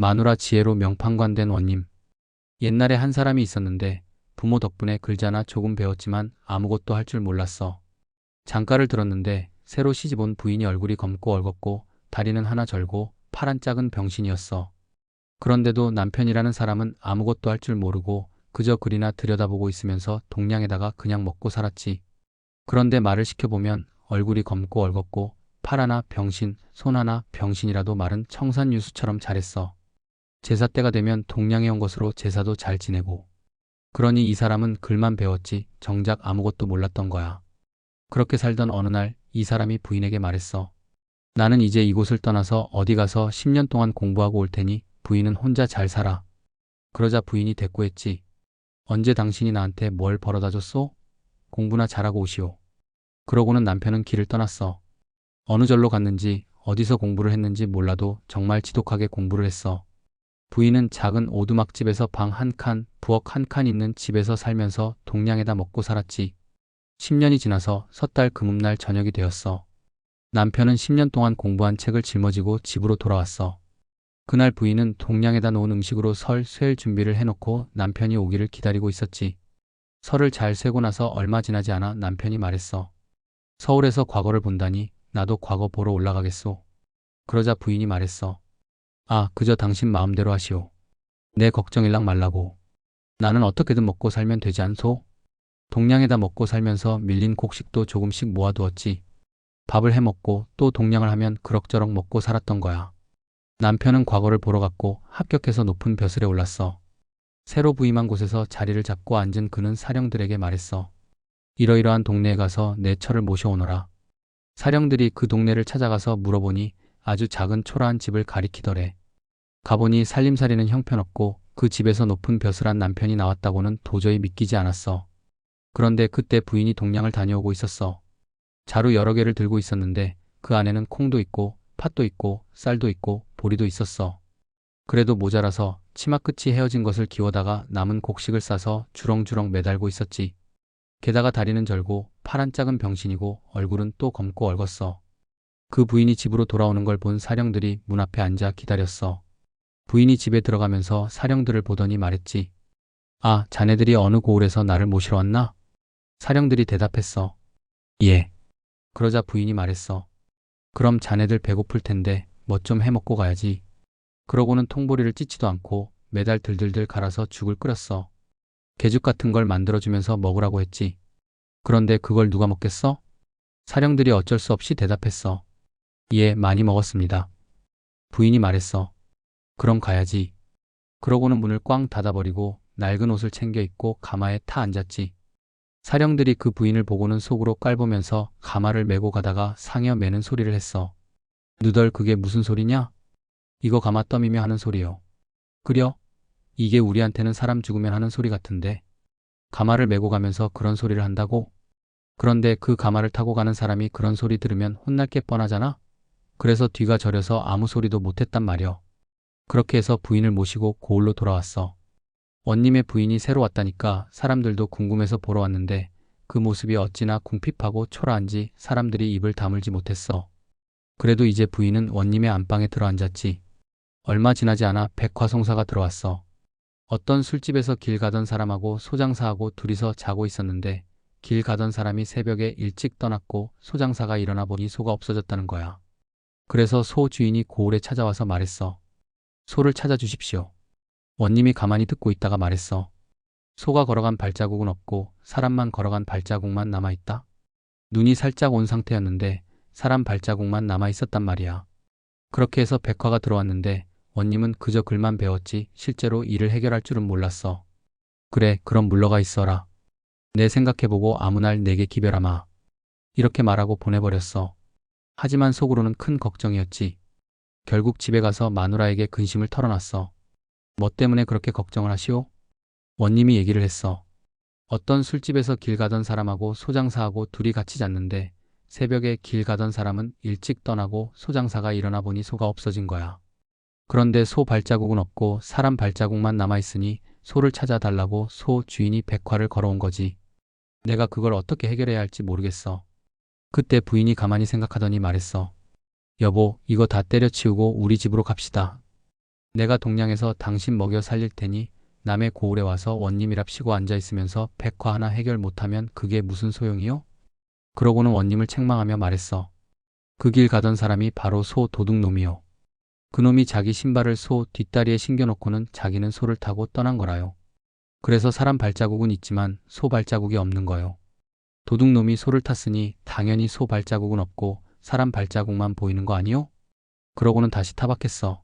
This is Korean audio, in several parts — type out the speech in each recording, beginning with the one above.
마누라 지혜로 명판관 된 원님. 옛날에 한 사람이 있었는데 부모 덕분에 글자나 조금 배웠지만 아무것도 할 줄 몰랐어. 장가를 들었는데 새로 시집온 부인이 얼굴이 검고 얼겁고 다리는 하나 절고 팔 한 짝은 병신이었어. 그런데도 남편이라는 사람은 아무것도 할 줄 모르고 그저 글이나 들여다보고 있으면서 동냥에다가 그냥 먹고 살았지. 그런데 말을 시켜보면 얼굴이 검고 얼겁고 팔 하나 병신, 손 하나 병신이라도 말은 청산유수처럼 잘했어. 제사 때가 되면 동냥에 온 것으로 제사도 잘 지내고. 그러니 이 사람은 글만 배웠지 정작 아무것도 몰랐던 거야. 그렇게 살던 어느 날 이 사람이 부인에게 말했어. 나는 이제 이곳을 떠나서 어디 가서 10년 동안 공부하고 올 테니 부인은 혼자 잘 살아. 그러자 부인이 대꾸했지. 언제 당신이 나한테 뭘 벌어다 줬소? 공부나 잘하고 오시오. 그러고는 남편은 길을 떠났어. 어느 절로 갔는지 어디서 공부를 했는지 몰라도 정말 지독하게 공부를 했어. 부인은 작은 오두막집에서 방 한 칸, 부엌 한 칸 있는 집에서 살면서 동냥에다 먹고 살았지. 10년이 지나서 섣달 금음날 저녁이 되었어. 남편은 10년 동안 공부한 책을 짊어지고 집으로 돌아왔어. 그날 부인은 동냥에다 놓은 음식으로 설 쇠일 준비를 해놓고 남편이 오기를 기다리고 있었지. 설을 잘 쇠고 나서 얼마 지나지 않아 남편이 말했어. 서울에서 과거를 본다니 나도 과거 보러 올라가겠소. 그러자 부인이 말했어. 아, 그저 당신 마음대로 하시오. 내 걱정일랑 말라고. 나는 어떻게든 먹고 살면 되지 않소? 동냥에다 먹고 살면서 밀린 곡식도 조금씩 모아두었지. 밥을 해먹고 또 동냥을 하면 그럭저럭 먹고 살았던 거야. 남편은 과거를 보러 갔고 합격해서 높은 벼슬에 올랐어. 새로 부임한 곳에서 자리를 잡고 앉은 그는 사령들에게 말했어. 이러이러한 동네에 가서 내 처를 모셔오너라. 사령들이 그 동네를 찾아가서 물어보니 아주 작은 초라한 집을 가리키더래. 가보니 살림살이는 형편없고 그 집에서 높은 벼슬한 남편이 나왔다고는 도저히 믿기지 않았어. 그런데 그때 부인이 동냥을 다녀오고 있었어. 자루 여러 개를 들고 있었는데 그 안에는 콩도 있고 팥도 있고 쌀도 있고 보리도 있었어. 그래도 모자라서 치마 끝이 헤어진 것을 기워다가 남은 곡식을 싸서 주렁주렁 매달고 있었지. 게다가 다리는 절고 팔 한 짝은 병신이고 얼굴은 또 검고 얼었어. 그 부인이 집으로 돌아오는 걸 본 사령들이 문 앞에 앉아 기다렸어. 부인이 집에 들어가면서 사령들을 보더니 말했지. 아, 자네들이 어느 고을에서 나를 모시러 왔나? 사령들이 대답했어. 예. 그러자 부인이 말했어. 그럼 자네들 배고플 텐데 뭐 좀 해먹고 가야지. 그러고는 통보리를 찢지도 않고 매달 들들들 갈아서 죽을 끓였어. 개죽 같은 걸 만들어주면서 먹으라고 했지. 그런데 그걸 누가 먹겠어? 사령들이 어쩔 수 없이 대답했어. 예, 많이 먹었습니다. 부인이 말했어. 그럼 가야지. 그러고는 문을 꽝 닫아버리고 낡은 옷을 챙겨 입고 가마에 타 앉았지. 사령들이 그 부인을 보고는 속으로 깔보면서 가마를 메고 가다가 상여 매는 소리를 했어. 누덜 그게 무슨 소리냐? 이거 가마 떠미며 하는 소리요. 그려? 이게 우리한테는 사람 죽으면 하는 소리 같은데. 가마를 메고 가면서 그런 소리를 한다고? 그런데 그 가마를 타고 가는 사람이 그런 소리 들으면 혼날 게 뻔하잖아? 그래서 뒤가 저려서 아무 소리도 못했단 말이여. 그렇게 해서 부인을 모시고 고을로 돌아왔어. 원님의 부인이 새로 왔다니까 사람들도 궁금해서 보러 왔는데 그 모습이 어찌나 궁핍하고 초라한지 사람들이 입을 다물지 못했어. 그래도 이제 부인은 원님의 안방에 들어앉았지. 얼마 지나지 않아 백화송사가 들어왔어. 어떤 술집에서 길 가던 사람하고 소장사하고 둘이서 자고 있었는데 길 가던 사람이 새벽에 일찍 떠났고 소장사가 일어나 보니 소가 없어졌다는 거야. 그래서 소 주인이 고을에 찾아와서 말했어. 소를 찾아주십시오. 원님이 가만히 듣고 있다가 말했어. 소가 걸어간 발자국은 없고 사람만 걸어간 발자국만 남아있다. 눈이 살짝 온 상태였는데 사람 발자국만 남아있었단 말이야. 그렇게 해서 백화가 들어왔는데 원님은 그저 글만 배웠지 실제로 일을 해결할 줄은 몰랐어. 그래, 그럼 물러가 있어라. 내 생각해보고 아무 날 내게 기별하마. 이렇게 말하고 보내버렸어. 하지만 속으로는 큰 걱정이었지. 결국 집에 가서 마누라에게 근심을 털어놨어. 뭐 때문에 그렇게 걱정을 하시오? 원님이 얘기를 했어. 어떤 술집에서 길 가던 사람하고 소장사하고 둘이 같이 잤는데 새벽에 길 가던 사람은 일찍 떠나고 소장사가 일어나 보니 소가 없어진 거야. 그런데 소 발자국은 없고 사람 발자국만 남아있으니 소를 찾아달라고 소 주인이 백화를 걸어온 거지. 내가 그걸 어떻게 해결해야 할지 모르겠어. 그때 부인이 가만히 생각하더니 말했어. 여보, 이거 다 때려치우고 우리 집으로 갑시다. 내가 동량에서 당신 먹여 살릴 테니 남의 고을에 와서 원님이랍시고 앉아있으면서 백화 하나 해결 못하면 그게 무슨 소용이요? 그러고는 원님을 책망하며 말했어. 그 길 가던 사람이 바로 소 도둑놈이요. 그놈이 자기 신발을 소 뒷다리에 신겨놓고는 자기는 소를 타고 떠난 거라요. 그래서 사람 발자국은 있지만 소 발자국이 없는 거요. 도둑놈이 소를 탔으니 당연히 소 발자국은 없고 사람 발자국만 보이는 거 아니요? 그러고는 다시 타박했어.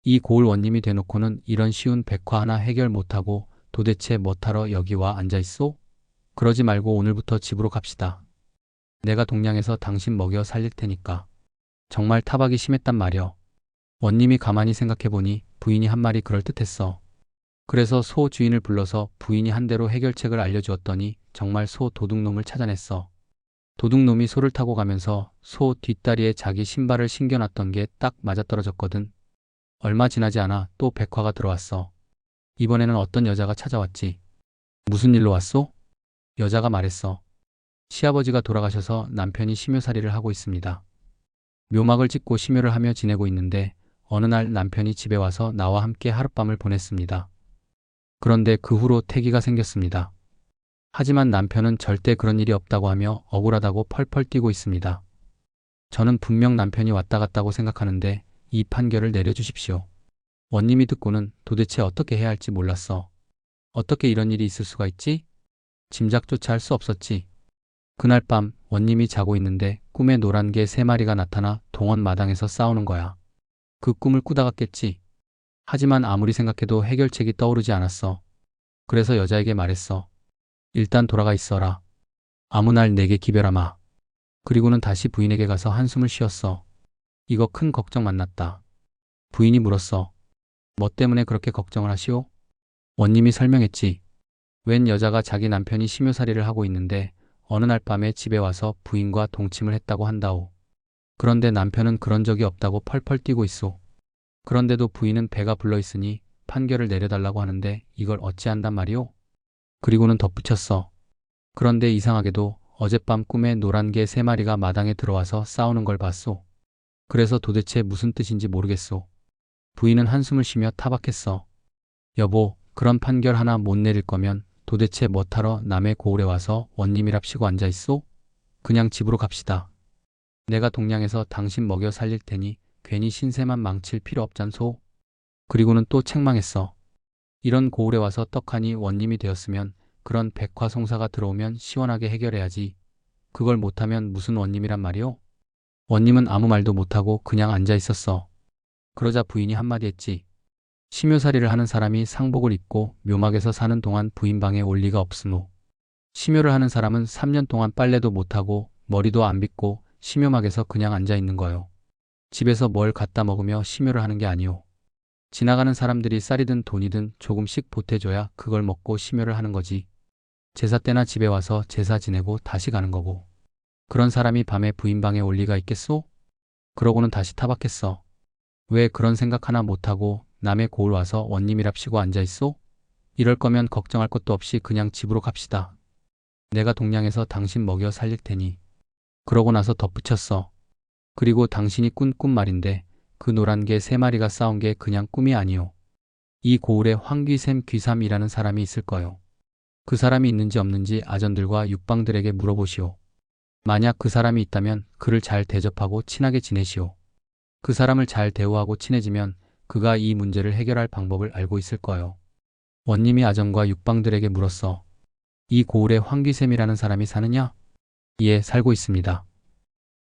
이 고을 원님이 대놓고는 이런 쉬운 백화 하나 해결 못하고 도대체 뭐하러 여기 와 앉아있소? 그러지 말고 오늘부터 집으로 갑시다. 내가 동량에서 당신 먹여 살릴 테니까. 정말 타박이 심했단 말이여. 원님이 가만히 생각해보니 부인이 한 말이 그럴듯했어. 그래서 소 주인을 불러서 부인이 한 대로 해결책을 알려주었더니 정말 소 도둑놈을 찾아냈어. 도둑놈이 소를 타고 가면서 소 뒷다리에 자기 신발을 신겨놨던 게 딱 맞아떨어졌거든. 얼마 지나지 않아 또 백화가 들어왔어. 이번에는 어떤 여자가 찾아왔지. 무슨 일로 왔소? 여자가 말했어. 시아버지가 돌아가셔서 남편이 심요살이를 하고 있습니다. 묘막을 짓고 심요를 하며 지내고 있는데 어느 날 남편이 집에 와서 나와 함께 하룻밤을 보냈습니다. 그런데 그 후로 태기가 생겼습니다. 하지만 남편은 절대 그런 일이 없다고 하며 억울하다고 펄펄 뛰고 있습니다. 저는 분명 남편이 왔다 갔다고 생각하는데 이 판결을 내려주십시오. 원님이 듣고는 도대체 어떻게 해야 할지 몰랐어. 어떻게 이런 일이 있을 수가 있지? 짐작조차 할 수 없었지. 그날 밤 원님이 자고 있는데 꿈에 노란 개 3마리가 나타나 동원 마당에서 싸우는 거야. 그 꿈을 꾸다갔겠지. 하지만 아무리 생각해도 해결책이 떠오르지 않았어. 그래서 여자에게 말했어. 일단 돌아가 있어라. 아무 날 내게 기별아 마. 그리고는 다시 부인에게 가서 한숨을 쉬었어. 이거 큰 걱정 만났다. 부인이 물었어. 뭐 때문에 그렇게 걱정을 하시오? 원님이 설명했지. 웬 여자가 자기 남편이 심요살이를 하고 있는데 어느 날 밤에 집에 와서 부인과 동침을 했다고 한다오. 그런데 남편은 그런 적이 없다고 펄펄 뛰고 있소. 그런데도 부인은 배가 불러있으니 판결을 내려달라고 하는데 이걸 어찌한단 말이오? 그리고는 덧붙였어. 그런데 이상하게도 어젯밤 꿈에 노란 개 3마리가 마당에 들어와서 싸우는 걸 봤소. 그래서 도대체 무슨 뜻인지 모르겠소. 부인은 한숨을 쉬며 타박했어. 여보, 그런 판결 하나 못 내릴 거면 도대체 뭐하러 남의 고을에 와서 원님이랍시고 앉아있소? 그냥 집으로 갑시다. 내가 동량에서 당신 먹여 살릴 테니 괜히 신세만 망칠 필요 없잖소. 그리고는 또 책망했어. 이런 고을에 와서 떡하니 원님이 되었으면 그런 백화송사가 들어오면 시원하게 해결해야지. 그걸 못하면 무슨 원님이란 말이오? 원님은 아무 말도 못하고 그냥 앉아있었어. 그러자 부인이 한마디 했지. 심요살이를 하는 사람이 상복을 입고 묘막에서 사는 동안 부인 방에 올 리가 없으노. 심요를 하는 사람은 3년 동안 빨래도 못하고 머리도 안 빗고 심요막에서 그냥 앉아있는 거요. 집에서 뭘 갖다 먹으며 심요를 하는 게 아니오. 지나가는 사람들이 쌀이든 돈이든 조금씩 보태줘야 그걸 먹고 심요를 하는 거지. 제사 때나 집에 와서 제사 지내고 다시 가는 거고. 그런 사람이 밤에 부인 방에 올 리가 있겠소? 그러고는 다시 타박했어. 왜 그런 생각 하나 못하고 남의 고을 와서 원님이랍시고 앉아있소? 이럴 거면 걱정할 것도 없이 그냥 집으로 갑시다. 내가 동량에서 당신 먹여 살릴 테니. 그러고 나서 덧붙였어. 그리고 당신이 꾼 꿈 말인데 그 노란 개 3마리가 싸운 게 그냥 꿈이 아니오. 이 고을에 황귀샘 귀삼이라는 사람이 있을 거요. 그 사람이 있는지 없는지 아전들과 육방들에게 물어보시오. 만약 그 사람이 있다면 그를 잘 대접하고 친하게 지내시오. 그 사람을 잘 대우하고 친해지면 그가 이 문제를 해결할 방법을 알고 있을 거요. 원님이 아전과 육방들에게 물었어. 이 고을에 황귀샘이라는 사람이 사느냐? 예, 살고 있습니다.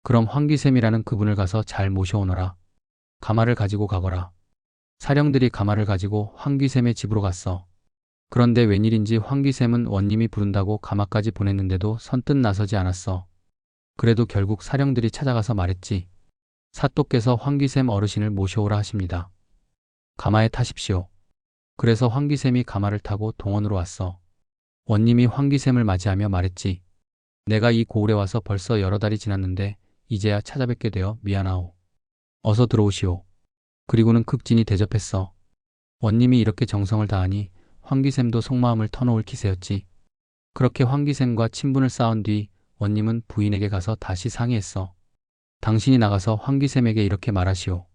그럼 황귀샘이라는 그분을 가서 잘 모셔오너라. 가마를 가지고 가거라. 사령들이 가마를 가지고 황귀샘의 집으로 갔어. 그런데 웬일인지 황귀샘은 원님이 부른다고 가마까지 보냈는데도 선뜻 나서지 않았어. 그래도 결국 사령들이 찾아가서 말했지. 사또께서 황귀샘 어르신을 모셔오라 하십니다. 가마에 타십시오. 그래서 황귀샘이 가마를 타고 동원으로 왔어. 원님이 황귀샘을 맞이하며 말했지. 내가 이 고을에 와서 벌써 여러 달이 지났는데 이제야 찾아뵙게 되어 미안하오. 어서 들어오시오. 그리고는 극진히 대접했어. 원님이 이렇게 정성을 다하니 황귀샘도 속마음을 터놓을 기세였지. 그렇게 황귀샘과 친분을 쌓은 뒤 원님은 부인에게 가서 다시 상의했어. 당신이 나가서 황귀샘에게 이렇게 말하시오.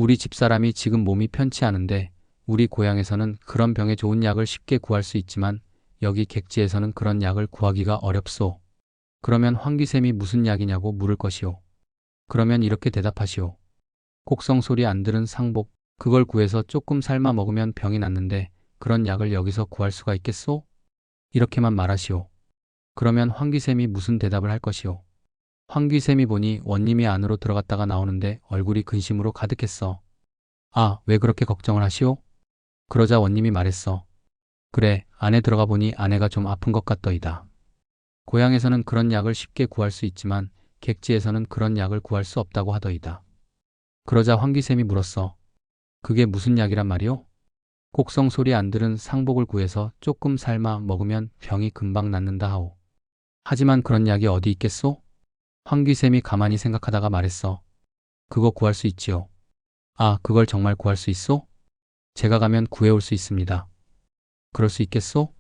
우리 집사람이 지금 몸이 편치 않은데 우리 고향에서는 그런 병에 좋은 약을 쉽게 구할 수 있지만 여기 객지에서는 그런 약을 구하기가 어렵소. 그러면 황귀샘이 무슨 약이냐고 물을 것이오. 그러면 이렇게 대답하시오. 곡성 소리 안 들은 상복, 그걸 구해서 조금 삶아 먹으면 병이 낫는데 그런 약을 여기서 구할 수가 있겠소? 이렇게만 말하시오. 그러면 황귀샘이 무슨 대답을 할 것이오. 황귀샘이 보니 원님이 안으로 들어갔다가 나오는데 얼굴이 근심으로 가득했어. 아, 왜 그렇게 걱정을 하시오? 그러자 원님이 말했어. 그래, 안에 들어가 보니 아내가 좀 아픈 것 같더이다. 고향에서는 그런 약을 쉽게 구할 수 있지만 객지에서는 그런 약을 구할 수 없다고 하더이다. 그러자 황귀샘이 물었어. 그게 무슨 약이란 말이오? 곡성 소리 안 들은 상복을 구해서 조금 삶아 먹으면 병이 금방 낫는다 하오. 하지만 그런 약이 어디 있겠소? 황귀샘이 가만히 생각하다가 말했어. 그거 구할 수 있지요. 아, 그걸 정말 구할 수 있소? 제가 가면 구해올 수 있습니다. 그럴 수 있겠소?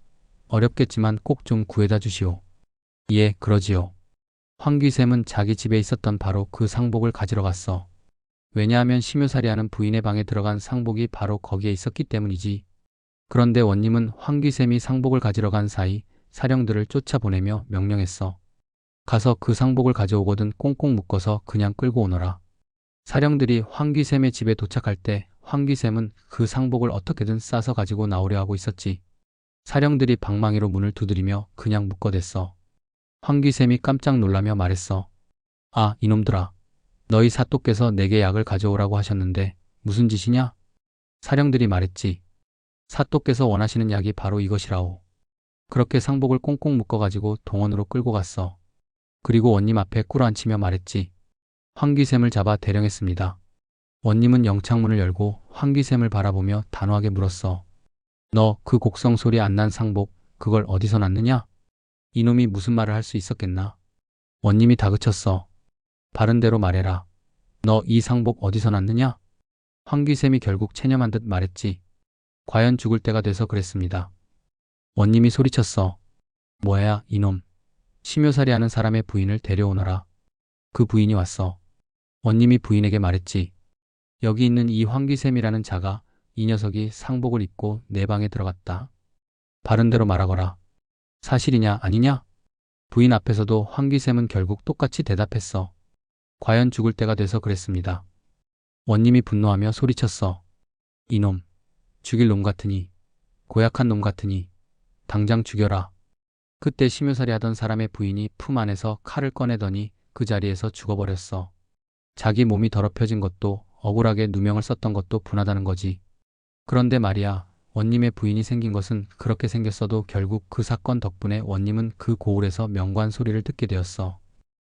어렵겠지만 꼭 좀 구해다 주시오. 예, 그러지요. 황귀샘은 자기 집에 있었던 바로 그 상복을 가지러 갔어. 왜냐하면 심효살이하는 부인의 방에 들어간 상복이 바로 거기에 있었기 때문이지. 그런데 원님은 황귀샘이 상복을 가지러 간 사이 사령들을 쫓아보내며 명령했어. 가서 그 상복을 가져오거든 꽁꽁 묶어서 그냥 끌고 오너라. 사령들이 황귀샘의 집에 도착할 때 황귀샘은 그 상복을 어떻게든 싸서 가지고 나오려 하고 있었지. 사령들이 방망이로 문을 두드리며 그냥 묶어댔어. 황귀샘이 깜짝 놀라며 말했어. 아, 이놈들아. 너희 사또께서 내게 약을 가져오라고 하셨는데 무슨 짓이냐? 사령들이 말했지. 사또께서 원하시는 약이 바로 이것이라오. 그렇게 상복을 꽁꽁 묶어가지고 동원으로 끌고 갔어. 그리고 원님 앞에 꿇어앉히며 말했지. 황귀샘을 잡아 대령했습니다. 원님은 영창문을 열고 황귀샘을 바라보며 단호하게 물었어. 너 그 곡성 소리 안 난 상복 그걸 어디서 났느냐? 이놈이 무슨 말을 할 수 있었겠나? 원님이 다그쳤어. 바른대로 말해라. 너 이 상복 어디서 났느냐? 황귀샘이 결국 체념한 듯 말했지. 과연 죽을 때가 돼서 그랬습니다. 원님이 소리쳤어. 뭐야 이놈. 심효살이 하는 사람의 부인을 데려오너라. 그 부인이 왔어. 원님이 부인에게 말했지. 여기 있는 이 황귀샘이라는 자가 이 녀석이 상복을 입고 내 방에 들어갔다. 바른대로 말하거라. 사실이냐 아니냐? 부인 앞에서도 황귀샘은 결국 똑같이 대답했어. 과연 죽을 때가 돼서 그랬습니다. 원님이 분노하며 소리쳤어. 이놈, 죽일 놈 같으니, 고약한 놈 같으니, 당장 죽여라. 그때 심효살이 하던 사람의 부인이 품 안에서 칼을 꺼내더니 그 자리에서 죽어버렸어. 자기 몸이 더럽혀진 것도 억울하게 누명을 썼던 것도 분하다는 거지. 그런데 말이야, 원님의 부인이 생긴 것은 그렇게 생겼어도 결국 그 사건 덕분에 원님은 그 고을에서 명관 소리를 듣게 되었어.